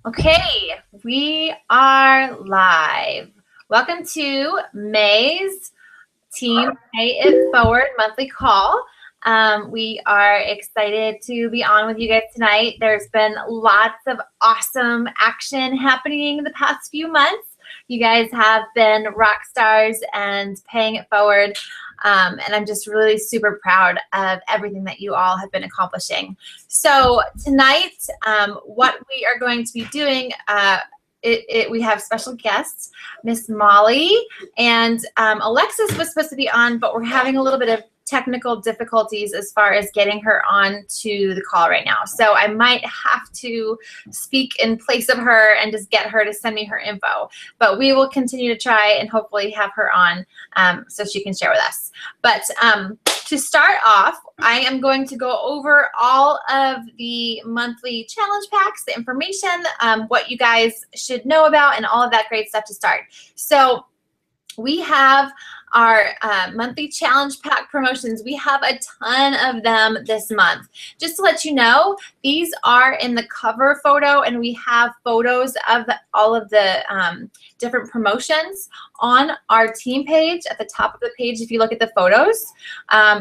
Okay, we are live. Welcome to May's Team Pay It Forward monthly call. We are excited to be on with you guys tonight. There's been lots of awesome action happening the past few months. You guys have been rock stars and paying it forward. And I'm just really super proud of everything that you all have been accomplishing. So tonight, what we are going to be doing, we have special guests, Miss Molly, and Alexis was supposed to be on, but we're having a little bit of technical difficulties as far as getting her on to the call right now. So I might have to speak in place of her and just get her to send me her info. But we will continue to try and hopefully have her on so she can share with us. But to start off, I am going to go over all of the monthly challenge packs, the information, what you guys should know about, and all of that great stuff to start. So we have our monthly challenge pack promotions. We have a ton of them this month. Just to let you know, these are in the cover photo, and we have photos of all of the different promotions on our team page. At the top of the page, if you look at the photos,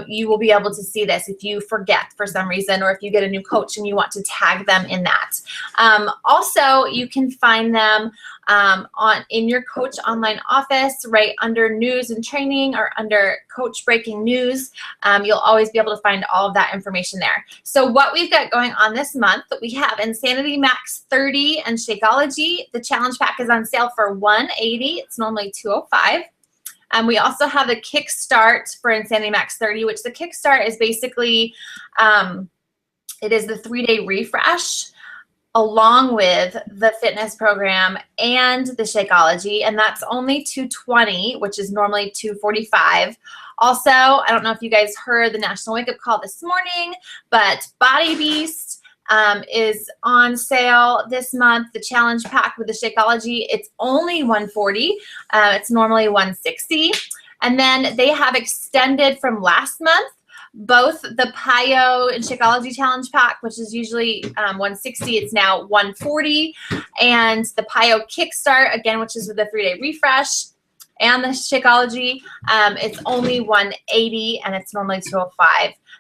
you will be able to see this if you forget for some reason, or if you get a new coach and you want to tag them in that. Also, you can find them in your coach online office, right under news and training, or under coach breaking news. You'll always be able to find all of that information there. So what we've got going on this month, we have Insanity Max 30 and Shakeology. The challenge pack is on sale for $180. It's normally $205. We also have the Kickstart for Insanity Max 30, which the Kickstart is basically, it is the 3-day refresh along with the fitness program and the Shakeology, and that's only $220, which is normally $245. Also, I don't know if you guys heard the National Wake Up Call this morning, but Body Beast is on sale this month. The challenge pack with the Shakeology, it's only $140. It's normally $160. And then they have extended from last month both the Pio and Shakeology challenge pack, which is usually $160, it's now $140, and the Pio Kickstart, again, which is with the 3-day refresh, and the Shakeology, it's only $180, and it's normally $205.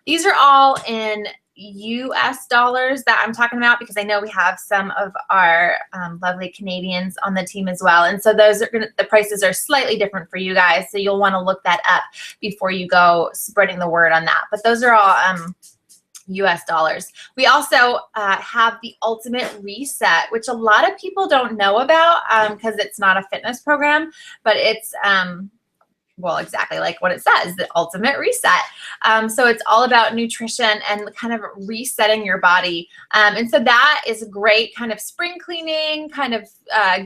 These are all in US dollars that I'm talking about, because I know we have some of our lovely Canadians on the team as well, and so those are the prices are slightly different for you guys, so you'll want to look that up before you go spreading the word on that. But those are all US dollars. We also have the Ultimate Reset, which a lot of people don't know about because it's not a fitness program, but it's well, exactly like what it says, the Ultimate Reset. So it's all about nutrition and kind of resetting your body. And so that is a great kind of spring cleaning, kind of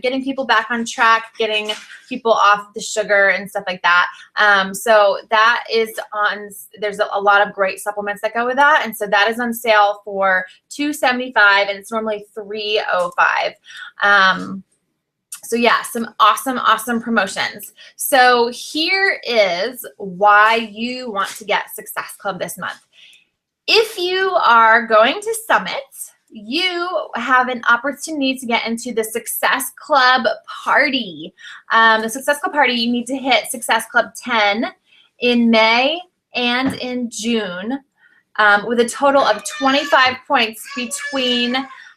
getting people back on track, getting people off the sugar and stuff like that. So that is on, there's a lot of great supplements that go with that. And so that is on sale for $275, and it's normally $305. So yeah, some awesome, awesome promotions. So here is why you want to get Success Club this month. If you are going to Summit, you have an opportunity to get into the Success Club Party. The Success Club Party, you need to hit Success Club 10 in May and in June with a total of 25 points between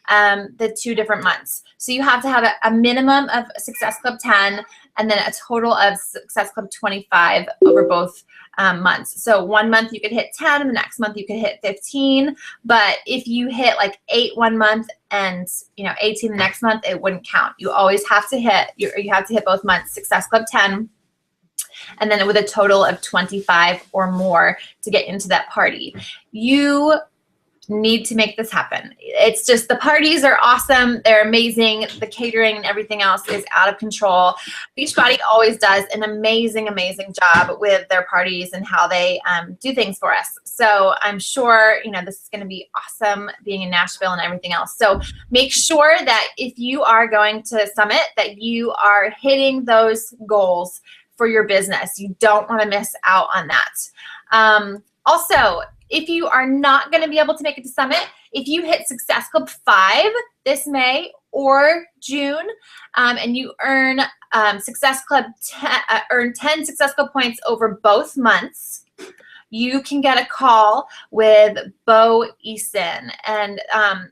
the 2 different months. So you have to have a minimum of Success Club 10 and then a total of Success Club 25 over both months. So one month you could hit 10, and the next month you could hit 15. But if you hit like 8 one month and 18 the next month, it wouldn't count. You always have to hit, you have to hit both months Success Club 10, and then with a total of 25 or more to get into that party. You need to make this happen. It's just, the parties are awesome. They're amazing. The catering and everything else is out of control. Beachbody always does an amazing, amazing job with their parties and how they do things for us. So I'm sure, this is going to be awesome being in Nashville and everything else. So make sure that if you are going to Summit, that you are hitting those goals for your business. You don't want to miss out on that. Also, if you are not going to be able to make it to Summit, if you hit Success Club 5 this May or June, and you earn Success Club earn 10 Success Club points over both months, you can get a call with Bo Eason, and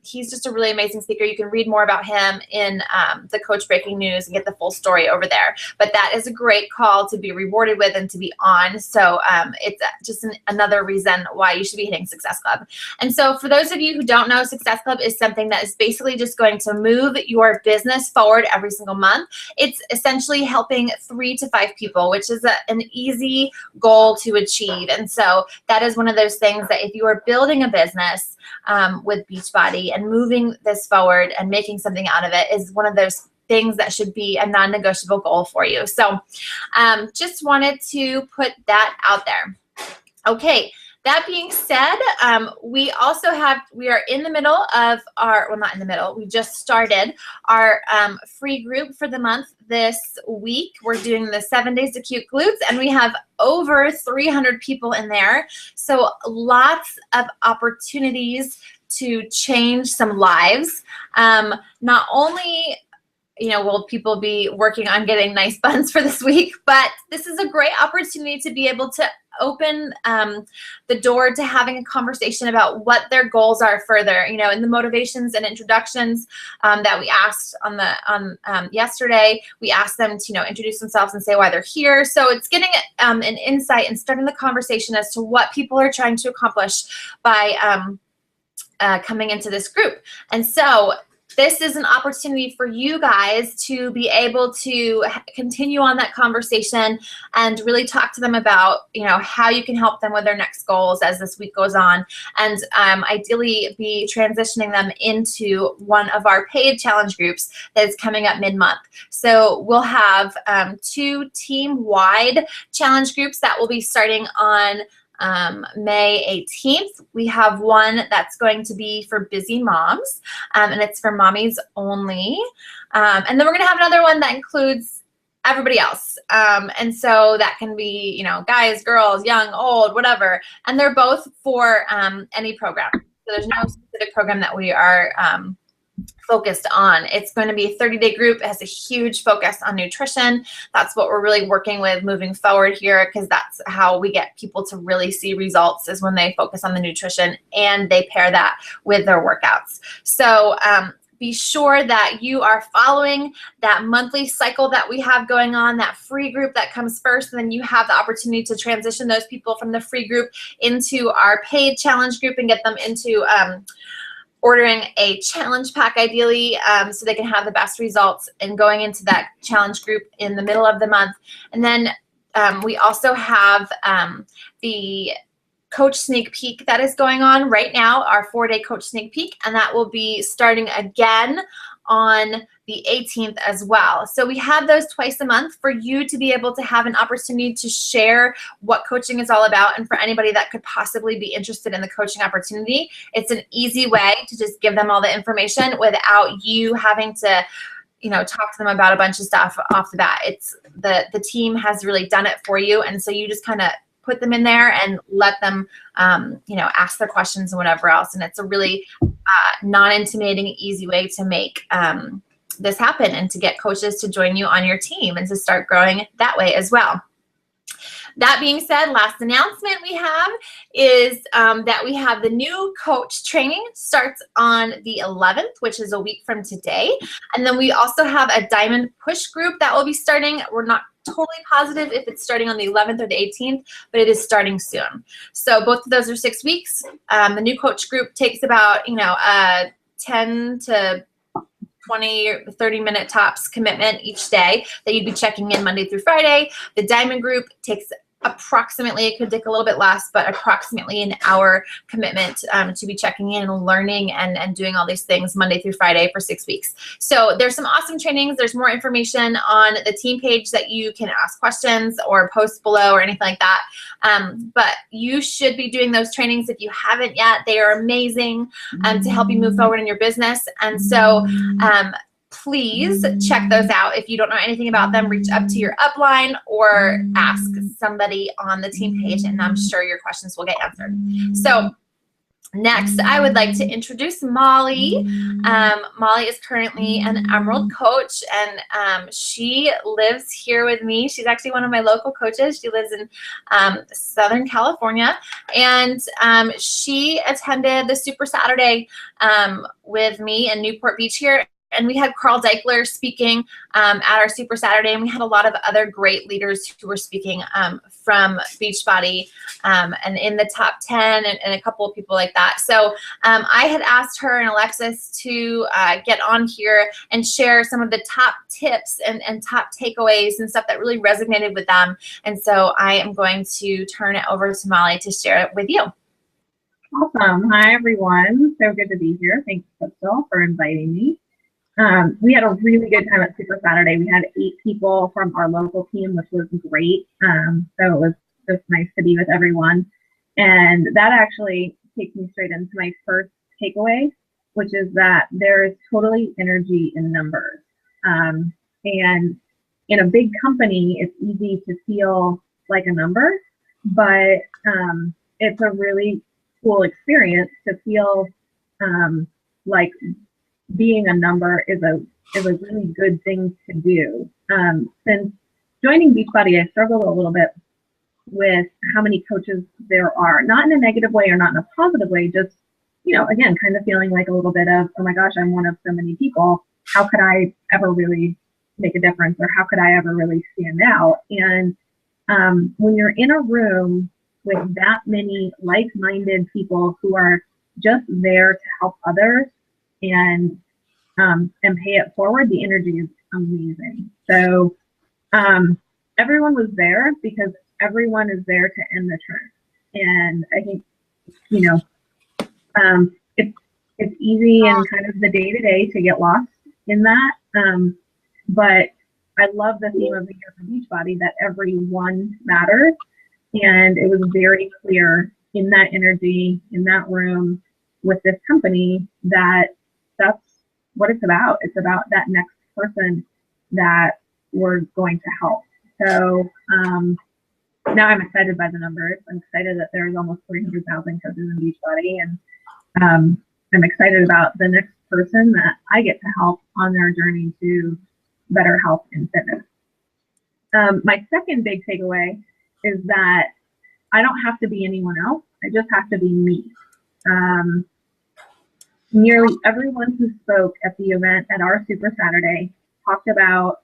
he's just a really amazing speaker. You can read more about him in the Coach Breaking News and get the full story over there. But that is a great call to be rewarded with and to be on. So it's just another reason why you should be hitting Success Club. And so for those of you who don't know, Success Club is something that is basically just going to move your business forward every single month. It's essentially helping 3 to 5 people, which is an easy goal to achieve. And so that is one of those things that if you are building a business with Beachbody and moving this forward and making something out of it is one of those things that should be a non-negotiable goal for you. So just wanted to put that out there. Okay. That being said, we are in the middle of our, well, not in the middle, we just started our free group for the month this week. We're doing the 7 days to cute glutes, and we have over 300 people in there. So lots of opportunities to change some lives. Not only will people be working on getting nice buns for this week, but this is a great opportunity to be able to open the door to having a conversation about what their goals are further. In the motivations and introductions that we asked on yesterday, we asked them to introduce themselves and say why they're here. So it's getting an insight and starting the conversation as to what people are trying to accomplish by coming into this group. And so this is an opportunity for you guys to be able to continue on that conversation and really talk to them about, how you can help them with their next goals as this week goes on, and ideally be transitioning them into one of our paid challenge groups that is coming up mid-month. So we'll have 2 team-wide challenge groups that will be starting on May 18th. We have one that's going to be for busy moms, and it's for mommies only. And then we're going to have another one that includes everybody else. And so that can be, guys, girls, young, old, whatever. And they're both for any program. So there's no specific program that we are focused on. It's going to be a 30-day group. It has a huge focus on nutrition. That's what we're really working with moving forward here, because that's how we get people to really see results, is when they focus on the nutrition and they pair that with their workouts. So be sure that you are following that monthly cycle that we have going on, that free group that comes first, and then you have the opportunity to transition those people from the free group into our paid challenge group and get them into ordering a challenge pack ideally, so they can have the best results and going into that challenge group in the middle of the month. And then we also have the coach sneak peek that is going on right now, our 4-day coach sneak peek, and that will be starting again on the 18th as well. So we have those twice a month for you to be able to have an opportunity to share what coaching is all about. And for anybody that could possibly be interested in the coaching opportunity, it's an easy way to just give them all the information without you having to talk to them about a bunch of stuff off the bat. It's the team has really done it for you. And so you just kind of put them in there and let them, ask their questions and whatever else. And it's a really non-intimidating, easy way to make this happen and to get coaches to join you on your team and to start growing that way as well. That being said, last announcement we have is that we have the new coach training starts on the 11th, which is a week from today. And then we also have a diamond push group that will be starting. We're not totally positive if it's starting on the 11th or the 18th, but it is starting soon. So both of those are 6 weeks. The new coach group takes about, 10 to 20 or 30-minute tops commitment each day that you'd be checking in Monday through Friday. The diamond group takes approximately, it could take a little bit less, but approximately an hour commitment to be checking in and learning and doing all these things Monday through Friday for 6 weeks. So there's some awesome trainings. There's more information on the team page that you can ask questions or post below or anything like that. But you should be doing those trainings if you haven't yet. They are amazing to help you move forward in your business. And so please check those out. If you don't know anything about them, reach up to your upline or ask somebody on the team page, and I'm sure your questions will get answered. So Next, I would like to introduce Molly. Molly is currently an Emerald coach, and she lives here with me. She's actually one of my local coaches. She lives in Southern California, and she attended the Super Saturday with me in Newport Beach here. And we had Carl Deichler speaking at our Super Saturday, and we had a lot of other great leaders who were speaking from Beachbody and in the top 10 and a couple of people like that. So I had asked her and Alexis to get on here and share some of the top tips and top takeaways and stuff that really resonated with them. And so I am going to turn it over to Molly to share it with you. Awesome. Hi, everyone. So good to be here. Thanks, Crystal, for inviting me. We had a really good time at Super Saturday. We had 8 people from our local team, which was great. So it was just nice to be with everyone. And that actually takes me straight into my first takeaway, which is that there is totally energy in numbers. And in a big company, it's easy to feel like a number, but it's a really cool experience to feel like being a number is a really good thing to do. Since joining Beachbody, I struggled a little bit with how many coaches there are, not in a negative way or not in a positive way, just, again, kind of feeling like a little bit of, oh my gosh, I'm one of so many people. How could I ever really make a difference, or how could I ever really stand out? And when you're in a room with that many like-minded people who are just there to help others, and pay it forward, the energy is amazing. So everyone was there because everyone is there to end the trend. And I think, it's easy in kind of the day-to-day to get lost in that. But I love the theme of the year for Beachbody, that everyone matters. And it was very clear in that energy, in that room with this company, that that's what it's about. It's about that next person that we're going to help. So now I'm excited by the numbers. I'm excited that there's almost 300,000 coaches in Beachbody, and I'm excited about the next person that I get to help on their journey to better health and fitness. My second big takeaway is that I don't have to be anyone else. I just have to be me. Nearly everyone who spoke at the event at our Super Saturday talked about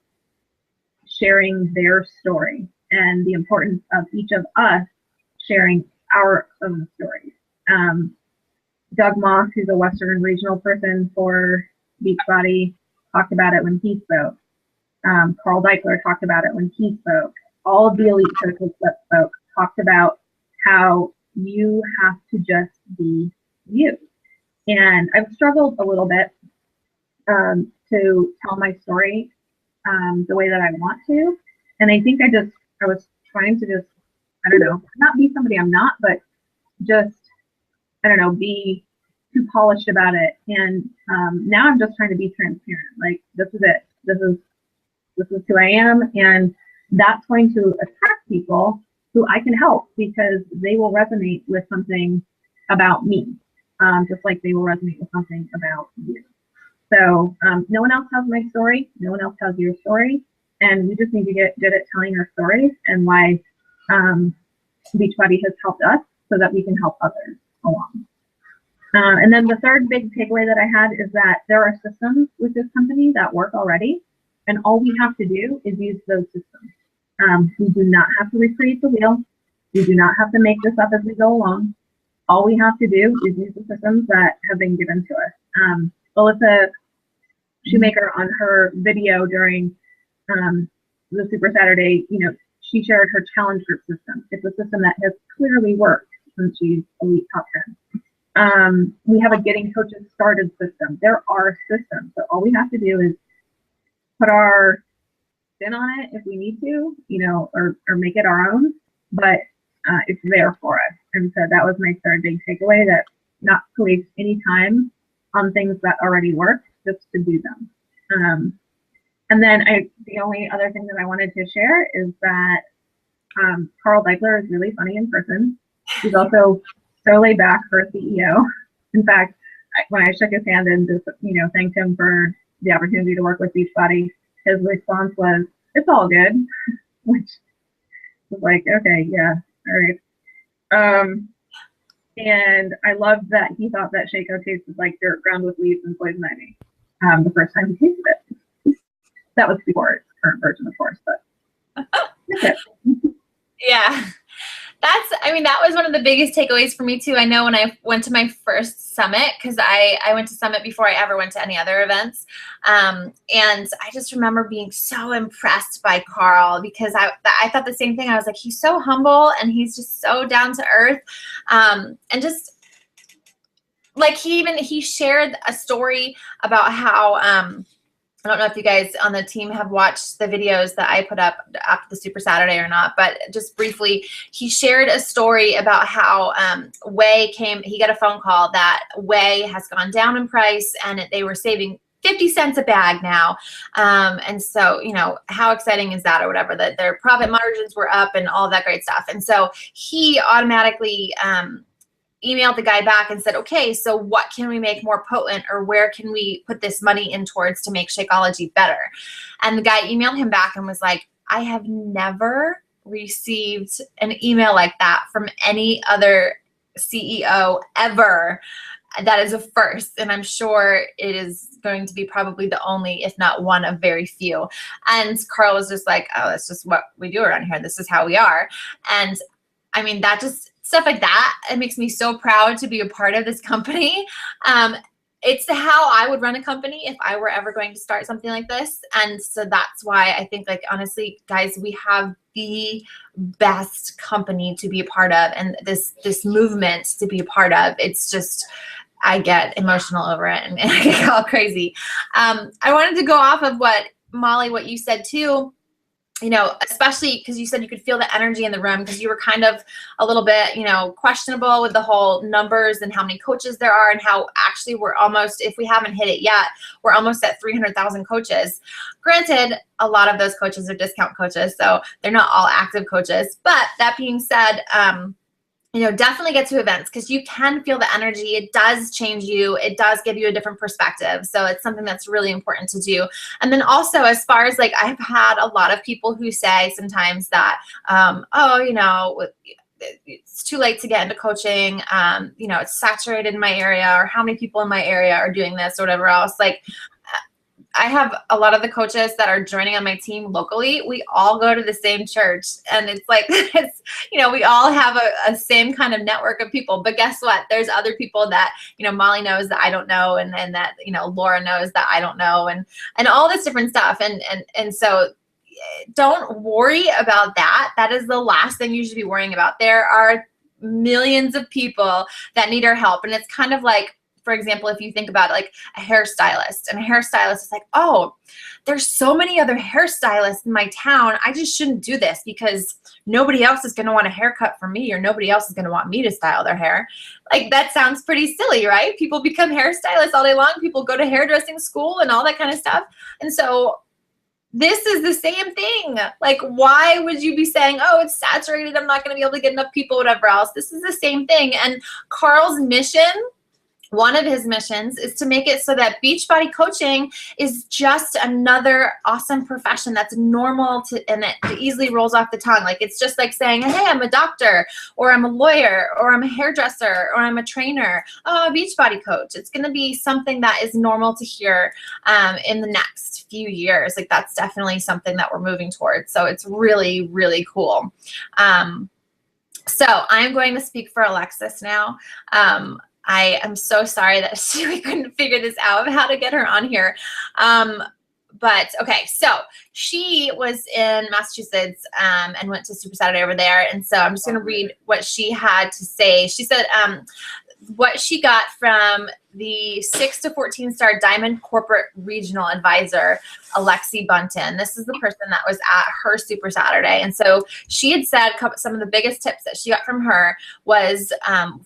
sharing their story and the importance of each of us sharing our own stories. Doug Moss, who's a Western regional person for Beachbody, talked about it when he spoke. Carl Deichler talked about it when he spoke. All of the elite coaches that spoke talked about how you have to just be you. And I've struggled a little bit to tell my story the way that I want to. And I think I was trying to just, I don't know, not be somebody I'm not, but just, I don't know, be too polished about it. And now I'm just trying to be transparent. Like, this is it. This is who I am. And that's going to attract people who I can help, because they will resonate with something about me. Just like they will resonate with something about you. So no one else has my story. No one else has your story. And we just need to get good at telling our stories, and why Beachbody has helped us so that we can help others along. And then the third big takeaway that I had is that there are systems with this company that work already, and all we have to do is use those systems. We do not have to recreate the wheel. We do not have to make this up as we go along. All we have to do is use the systems that have been given to us. Alyssa Shoemaker, on her video during the Super Saturday, she shared her challenge group system. It's a system that has clearly worked since she's Elite Top 10. We have a Getting Coaches Started system. There are systems, so all we have to do is put our spin on it if we need to, or make it our own, but it's there for us. And so that was my third big takeaway, that not to waste any time on things that already work, just to do them. And then the only other thing that I wanted to share is that Carl Deichler is really funny in person. He's also so laid back for a CEO. In fact, when I shook his hand and just, thanked him for the opportunity to work with Beachbody, his response was, "It's all good," which was like, okay, yeah, all right. And I loved that he thought that Shakeology tasted like dirt ground with leaves and poison ivy the first time he tasted it. That was before its current version, of course, but that's it. Yeah. That was one of the biggest takeaways for me too. I know when I went to my first summit, because I went to summit before I ever went to any other events. And I just remember being so impressed by Carl, because I thought the same thing. I was like, he's so humble and he's just so down to earth. And just like he shared a story about how, I don't know if you guys on the team have watched the videos that I put up after the Super Saturday or not, but just briefly, he shared a story about how whey he got a phone call that whey has gone down in price and they were saving 50 cents a bag now. And so, how exciting is that, or whatever, that their profit margins were up and all that great stuff. And so he automatically emailed the guy back and said, okay, so what can we make more potent, or where can we put this money in towards to make Shakeology better? And the guy emailed him back and was like, I have never received an email like that from any other CEO ever. That is a first, and I'm sure it is going to be probably the only, if not one of very few. And Carl was just like, oh, that's just what we do around here. This is how we are. And that just, stuff like that, it makes me so proud to be a part of this company. It's how I would run a company if I were ever going to start something like this. And so that's why I think, like, honestly, guys, we have the best company to be a part of, and this movement to be a part of. It's just, I get emotional over it and I get all crazy. I wanted to go off of what you said too. Especially because you said you could feel the energy in the room, because you were kind of a little bit, questionable with the whole numbers and how many coaches there are, and how actually we're almost, if we haven't hit it yet, we're almost at 300,000 coaches. Granted, a lot of those coaches are discount coaches, so they're not all active coaches. But that being said, definitely get to events, because you can feel the energy. It does change you. It does give you a different perspective. So it's something that's really important to do. And then also, as far as like, I've had a lot of people who say sometimes that, it's too late to get into coaching. It's saturated in my area, or how many people in my area are doing this, or whatever else. Like, I have a lot of the coaches that are joining on my team locally. We all go to the same church, and it's like, we all have a same kind of network of people. But guess what? There's other people that, Molly knows that I don't know, and that, Laura knows that I don't know, and all this different stuff. And so don't worry about that. That is the last thing you should be worrying about. There are millions of people that need our help. And it's kind of like, for example, if you think about it, like a hairstylist, and a hairstylist is like, oh, there's so many other hairstylists in my town. I just shouldn't do this because nobody else is going to want a haircut from me, or nobody else is going to want me to style their hair. Like, that sounds pretty silly, right? People become hairstylists all day long. People go to hairdressing school and all that kind of stuff. And so this is the same thing. Like, why would you be saying, oh, it's saturated, I'm not going to be able to get enough people, whatever else? This is the same thing. And Carl's mission, one of his missions, is to make it so that Beachbody coaching is just another awesome profession that's normal and it easily rolls off the tongue. Like, it's just like saying, hey, I'm a doctor, or I'm a lawyer, or I'm a hairdresser, or I'm a trainer. Oh, I'm a Beachbody coach. It's going to be something that is normal to hear in the next few years. Like, that's definitely something that we're moving towards. So it's really, really cool. So I'm going to speak for Alexis now. I am so sorry that we couldn't figure this out of how to get her on here. But okay, so she was in Massachusetts and went to Super Saturday over there. And so I'm just going to read what she had to say. She said what she got from the 6 to 14 star Diamond Corporate Regional Advisor, Alexis Bunton. This is the person that was at her Super Saturday. And so she had said some of the biggest tips that she got from her was,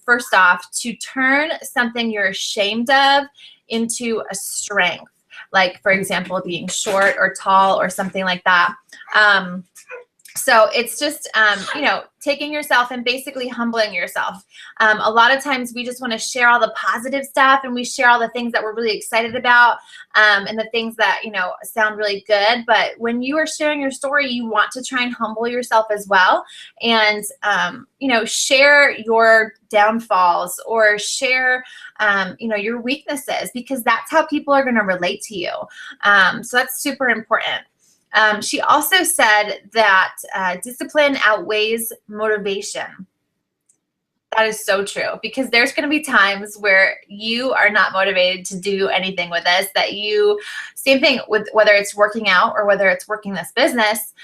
first off, to turn something you're ashamed of into a strength. Like, for example, being short or tall or something like that. So it's just, you know, taking yourself and basically humbling yourself. A lot of times we just want to share all the positive stuff, and we share all the things that we're really excited about, and the things that, you know, sound really good. But when you are sharing your story, you want to try and humble yourself as well. And, you know, share your downfalls, or share, you know, your weaknesses, because that's how people are going to relate to you. So that's super important. She also said that discipline outweighs motivation. That is so true, because there's going to be times where you are not motivated to do anything with this, that you, same thing with whether it's working out or whether it's working this business.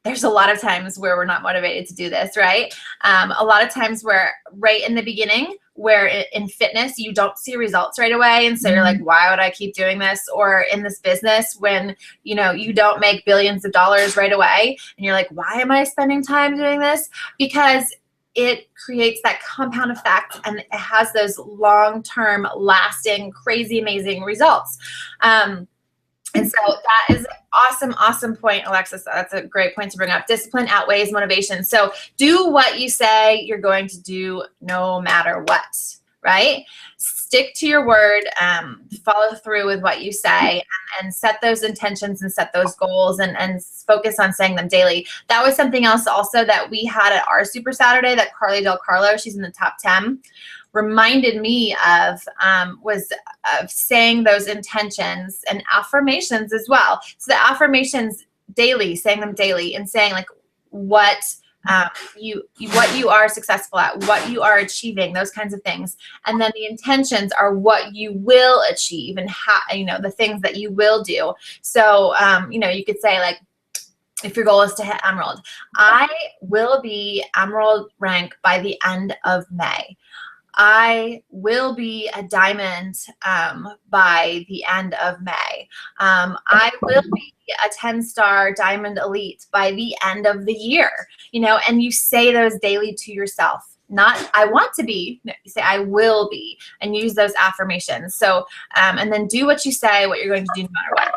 There's a lot of times where we're not motivated to do this, right? A lot of times where right in the beginning, where in fitness, you don't see results right away. And so you're like, why would I keep doing this? Or in this business, when, you know, you don't make billions of dollars right away, and you're like, why am I spending time doing this? Because it creates that compound effect, and it has those long-term lasting, crazy, amazing results. And so that is an awesome, awesome point, Alexis. That's a great point to bring up. Discipline outweighs motivation. So do what you say you're going to do no matter what, right? Stick to your word, follow through with what you say, and set those intentions and set those goals, and focus on saying them daily. That was something else also that we had at our Super Saturday that Carly Del Carlo, she's in the top 10, reminded me of, was of saying those intentions and affirmations as well. So the affirmations daily, saying them daily, and saying like what you are successful at, what you are achieving, those kinds of things. And then the intentions are what you will achieve, and how, you know, the things that you will do. So, you know, you could say like, if your goal is to hit Emerald, I will be Emerald rank by the end of May. I will be a diamond by the end of May. I will be a 10-star diamond elite by the end of the year. You know, and you say those daily to yourself. Not I want to be, no, you say I will be, and use those affirmations. So, and then do what you say, what you're going to do no matter what.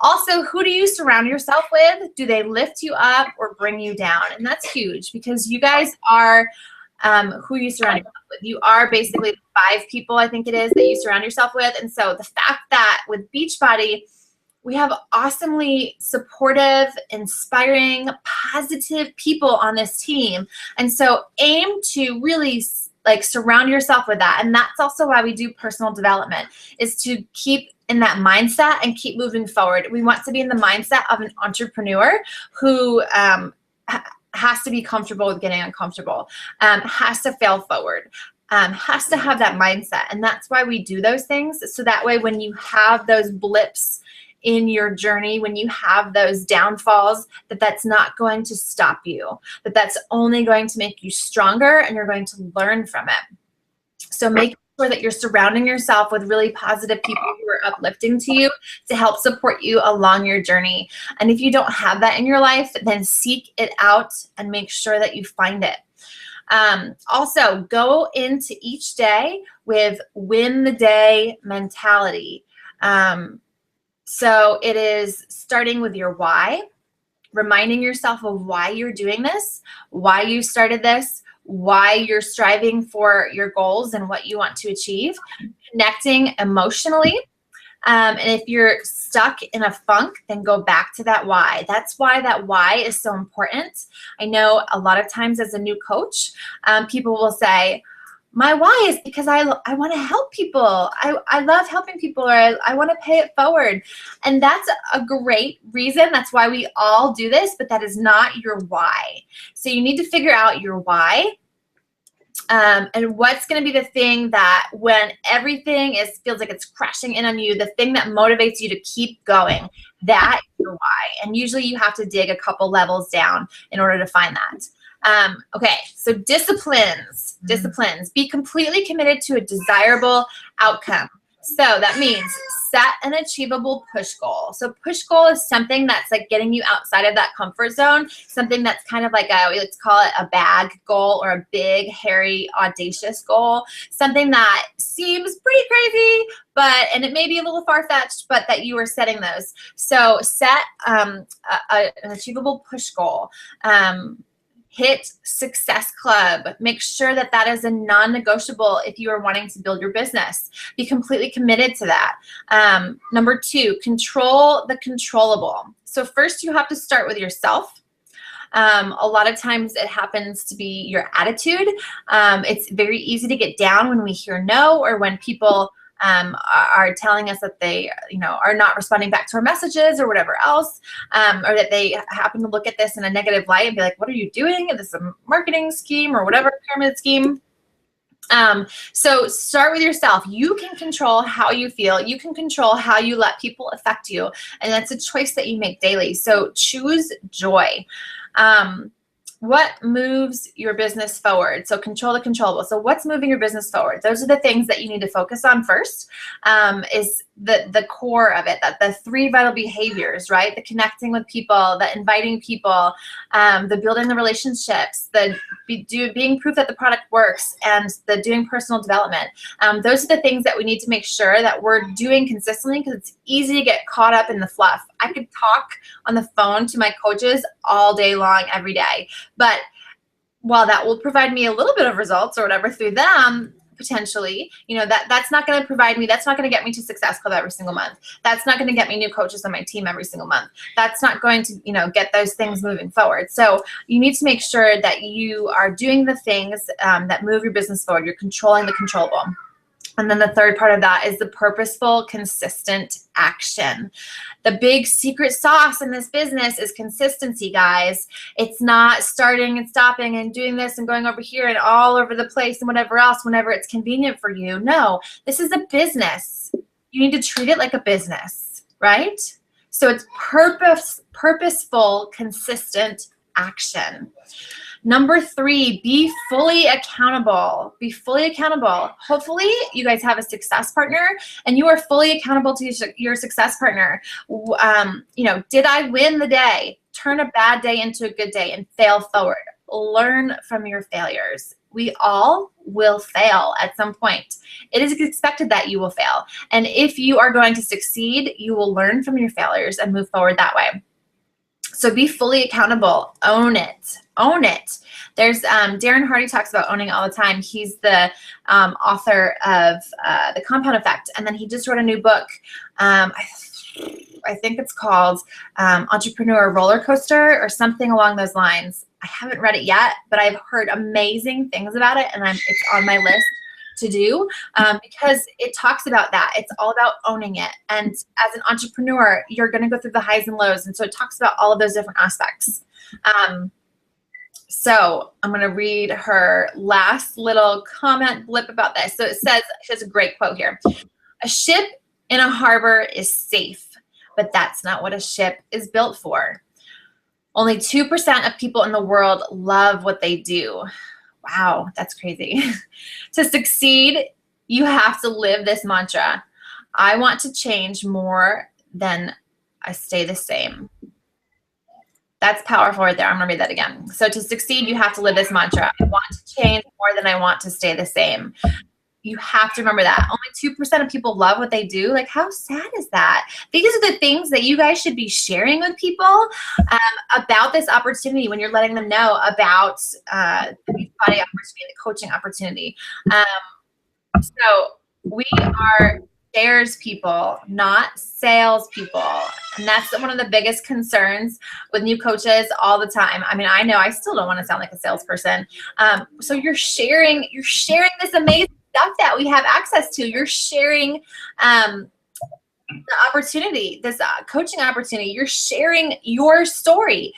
Also, who do you surround yourself with? Do they lift you up or bring you down? And that's huge, because you guys are who you surround yourself with. You are basically 5 people, I think it is, that you surround yourself with. And so the fact that with Beachbody, we have awesomely supportive, inspiring, positive people on this team. And so aim to really like surround yourself with that. And that's also why we do personal development, is to keep in that mindset and keep moving forward. We want to be in the mindset of an entrepreneur who has to be comfortable with getting uncomfortable, has to fail forward, has to have that mindset. And that's why we do those things. So that way, when you have those blips in your journey, when you have those downfalls, that's not going to stop you, that's only going to make you stronger, and you're going to learn from it. So make sure that you're surrounding yourself with really positive people who are uplifting to you to help support you along your journey. And if you don't have that in your life, then seek it out and make sure that you find it. Also, go into each day with win the day mentality. So it is starting with your why, reminding yourself of why you're doing this, why you started this, why you're striving for your goals and what you want to achieve, connecting emotionally. And if you're stuck in a funk, then go back to that why. That's why that why is so important. I know a lot of times as a new coach, people will say, my why is because I want to help people. I love helping people, or I want to pay it forward. And that's a great reason. That's why we all do this, but that is not your why. So you need to figure out your why. And what's going to be the thing that when everything feels like it's crashing in on you, the thing that motivates you to keep going, that is your why. And usually you have to dig a couple levels down in order to find that. Okay, so disciplines. Be completely committed to a desirable outcome. So that means set an achievable push goal. So push goal is something that's like getting you outside of that comfort zone, something that's kind of like let's call it a bag goal or a big, hairy, audacious goal, something that seems pretty crazy, and it may be a little far-fetched, but that you are setting those. So set an achievable push goal. Hit Success Club. Make sure that that is a non-negotiable if you are wanting to build your business. Be completely committed to that. Number 2, control the controllable. So first you have to start with yourself. A lot of times it happens to be your attitude. It's very easy to get down when we hear no, or when people are telling us that they, are not responding back to our messages or whatever else, or that they happen to look at this in a negative light and be like, what are you doing? Is this a marketing scheme or whatever pyramid scheme? So start with yourself. You can control how you feel. You can control how you let people affect you. And that's a choice that you make daily. So choose joy. What moves your business forward? So control the controllable. So what's moving your business forward? Those are the things that you need to focus on first, is the core of it, that the 3 vital behaviors, right? The connecting with people, the inviting people, the building the relationships, the being proof that the product works, and the doing personal development. Those are the things that we need to make sure that we're doing consistently, because it's easy to get caught up in the fluff. I could talk on the phone to my coaches all day long, every day. But while that will provide me a little bit of results or whatever through them, potentially, that's not going to provide me, that's not going to get me to Success Club every single month. That's not going to get me new coaches on my team every single month. That's not going to, get those things moving forward. So you need to make sure that you are doing the things that move your business forward. You're controlling the controllable. And then the third part of that is the purposeful, consistent action. The big secret sauce in this business is consistency, guys. It's not starting and stopping and doing this and going over here and all over the place and whatever else whenever it's convenient for you. No, this is a business. You need to treat it like a business, right? So it's purposeful, consistent action. Number 3, be fully accountable. Be fully accountable. Hopefully you guys have a success partner and you are fully accountable to your success partner. Did I win the day? Turn a bad day into a good day and fail forward. Learn from your failures. We all will fail at some point. It is expected that you will fail. And if you are going to succeed, you will learn from your failures and move forward that way. So be fully accountable. Own it. Own it. There's Darren Hardy talks about owning all the time. He's the author of The Compound Effect. And then he just wrote a new book. I think it's called Entrepreneur Roller Coaster or something along those lines. I haven't read it yet, but I've heard amazing things about it. And it's on my list to do, because it talks about that. It's all about owning it. And as an entrepreneur, you're going to go through the highs and lows. And so it talks about all of those different aspects. So I'm going to read her last little comment blip about this. So it says, she has a great quote here. A ship in a harbor is safe, but that's not what a ship is built for. Only 2% of people in the world love what they do. Wow, that's crazy. To succeed, you have to live this mantra. I want to change more than I stay the same. That's powerful right there. I'm going to read that again. So to succeed, you have to live this mantra. I want to change more than I want to stay the same. You have to remember that. Only 2% of people love what they do. Like, how sad is that? These are the things that you guys should be sharing with people about this opportunity when you're letting them know about the Beachbody opportunity, the coaching opportunity. So we are shares people, not sales people. And that's one of the biggest concerns with new coaches all the time. I mean, I know I still don't want to sound like a salesperson. So you're sharing this amazing stuff that we have access to. You're sharing the opportunity, this coaching opportunity. You're sharing your story.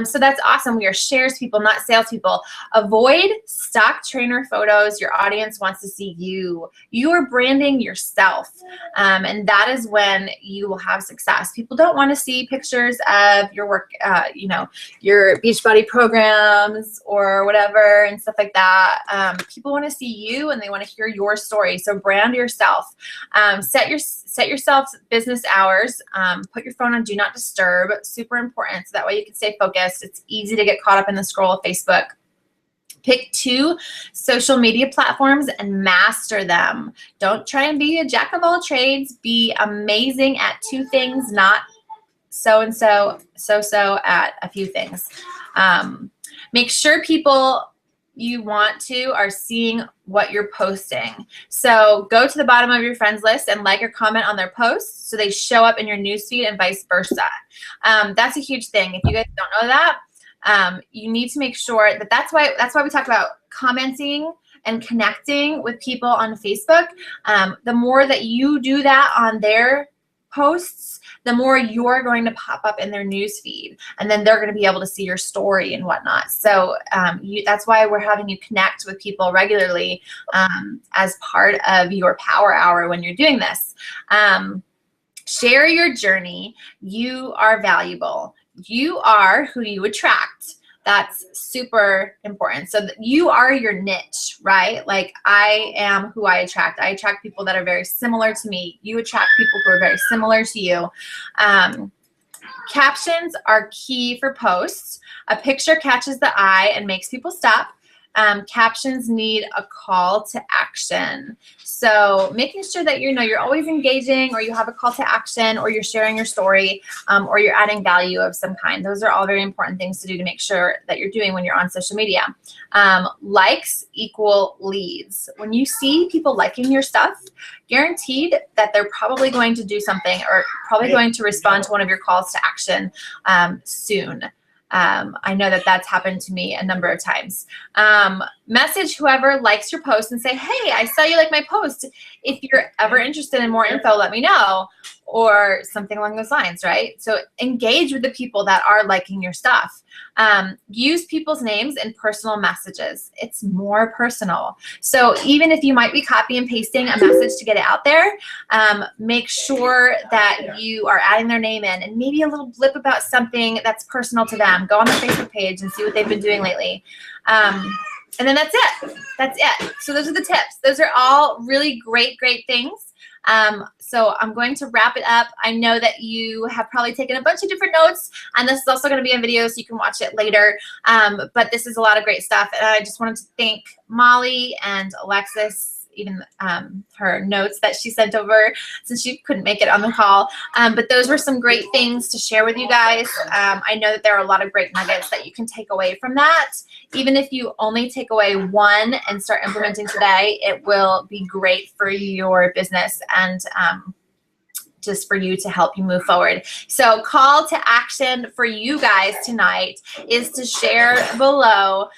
So that's awesome. We are shares people, not sales people. Avoid stock trainer photos. Your audience wants to see you. You are branding yourself. And that is when you will have success. People don't want to see pictures of your work, your Beachbody programs or whatever and stuff like that. People want to see you and they want to hear your story. So brand yourself. set yourself business hours. Put your phone on do not disturb. Super important. So that way you can stay focused. It's easy to get caught up in the scroll of Facebook. Pick 2 social media platforms and master them. Don't try and be a jack of all trades. Be amazing at 2 things, not so-and-so, so-so at a few things. Make sure people you want to are seeing what you're posting. So go to the bottom of your friends list and like or comment on their posts so they show up in your newsfeed and vice versa. That's a huge thing. If you guys don't know that, you need to make sure that that's why we talk about commenting and connecting with people on Facebook. The more that you do that on their posts, the more you're going to pop up in their news feed, and then they're going to be able to see your story and whatnot. So that's why we're having you connect with people regularly as part of your power hour when you're doing this. Share your journey. You are valuable. You are who you attract. That's super important. So you are your niche, right? Like I am who I attract. I attract people that are very similar to me. You attract people who are very similar to you. Captions are key for posts. A picture catches the eye and makes people stop. Captions need a call to action. So making sure that you're always engaging, or you have a call to action, or you're sharing your story, or you're adding value of some kind. Those are all very important things to do to make sure that you're doing when you're on social media. Likes equal leads. When you see people liking your stuff, guaranteed that they're probably going to do something, or probably going to respond to one of your calls to action soon. I know that that's happened to me a number of times. Message whoever likes your post and say, hey, I saw you like my post. If you're ever interested in more info, let me know, or something along those lines, right? So engage with the people that are liking your stuff. Use people's names in personal messages. It's more personal. So even if you might be copy and pasting a message to get it out there, make sure that you are adding their name in, and maybe a little blip about something that's personal to them. Go on their Facebook page and see what they've been doing lately. And then that's it. That's it. So those are the tips. Those are all really great things. So I'm going to wrap it up. I know that you have probably taken a bunch of different notes, and this is also going to be a video so you can watch it later. But this is a lot of great stuff. And I just wanted to thank Molly and Alexis, even her notes that she sent over since she couldn't make it on the call. But those were some great things to share with you guys. I know that there are a lot of great nuggets that you can take away from that. Even if you only take away one and start implementing today, it will be great for your business and just for you to help you move forward. So call to action for you guys tonight is to share below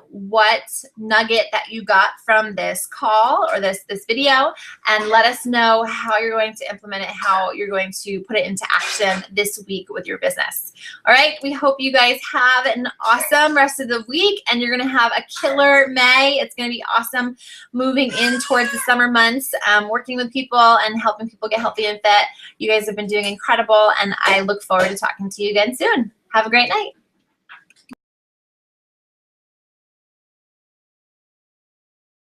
what nugget that you got from this call or this video, and let us know how you're going to implement it, how you're going to put it into action this week with your business. All right, we hope you guys have an awesome rest of the week, and you're going to have a killer May. It's going to be awesome moving in towards the summer months, working with people and helping people get healthy and fit. You guys have been doing incredible, and I look forward to talking to you again soon. Have a great night.